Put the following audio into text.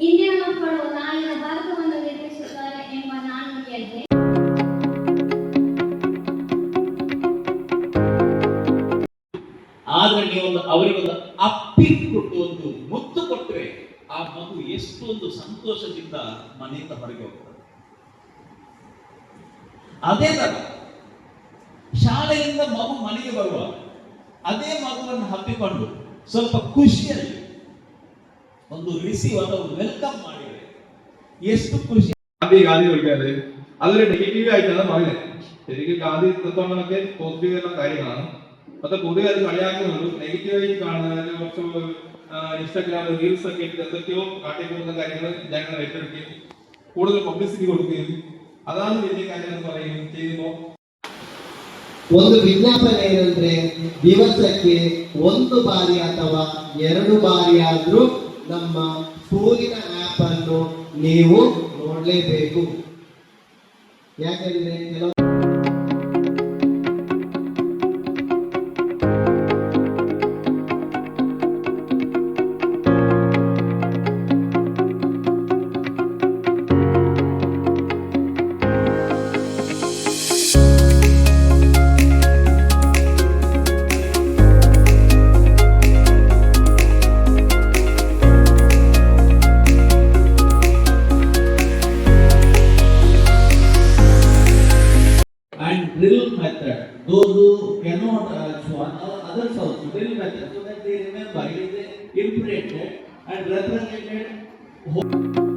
ಇಂದಿನ ಮಕ್ಕಳು ನಾಳಿನ ಭಾರತವನ್ನು ನಿರ್ಮಿಸುತ್ತಾರೆ ಎಂಬ ನಾಣ್ಣುಡಿಯಂತೆ ಆದ್ರೆ ನೀವು ಅವರಿಗೊಂದು ಅಪ್ಪಿಟ್ಟು ಕೊಟ್ಟು ಒಂದು ಮುತ್ತು ಕೊಟ್ಟರೆ ಆ ಮಗು ಎಷ್ಟೊಂದು ಸಂತೋಷದಿಂದ ಮನೆಯಿಂದ ಹೊರಗೆ ಹೋಗ್ತದೆ. ಅದೇ ತರ ಶಾಲೆಯಿಂದ ಮಗು ಮನೆಗೆ ಬರುವ ಅದೇ ಮಗುವನ್ನು ಹಪ್ಪಿಕೊಂಡು ಸ್ವಲ್ಪ ಖುಷಿಯಲ್ಲಿ ಒಂದು ರಿಸೀವ್ ಅಥವಾ ವೆಲ್ಕಮ್ ಮಾಡಿದ್ರೆ ಎಷ್ಟು ಖುಷಿ. ഗാന്ധി വിളിക്കാതെ അതൊരു നെഗറ്റീവ് ആയിട്ടാണ് പറയുന്നത്. ശരിക്കും ഗാന്ധി തത്വങ്ങളൊക്കെ പോസിറ്റീവ് ആയിട്ടുള്ള കാര്യങ്ങളാണ്. ಮತ್ತೆ പൊതുവെ അത് കളിയാക്കുന്നുണ്ട്. നെഗറ്റീവായിട്ട് കാണുന്നതിന് കുറച്ച് ഇൻസ്റ്റാഗ്രാം റീൽസ് ഒക്കെ ഇട്ട് എന്തൊക്കെയോ കാട്ടിക്കൊടുക്കുന്ന കാര്യങ്ങൾ ജനങ്ങൾ ഏറ്റെടുക്കുകയും കൂടുതൽ പബ്ലിസിറ്റി കൊടുക്കുകയും അതാണ് വലിയ കാര്യം എന്ന് പറയുകയും ചെയ്യുമ്പോൾ ಒಂದು ವಿಜ್ಞಾಪನೆ ಏನಂದ್ರೆ ದಿವಸಕ್ಕೆ 1 ಬಾರಿ ಅಥವಾ 2 ಬಾರಿ ಆದ್ರೂ ನಮ್ಮ ಸ್ಕೂಲಿನ ಆಪ್ ಅನ್ನು ನೀವು ನೋಡಲೇಬೇಕು. ಯಾಕಂದ್ರೆ ಕೆಲವು and drill method, those who cannot swan or others also drill method, so that they remember it is imprinted and represented.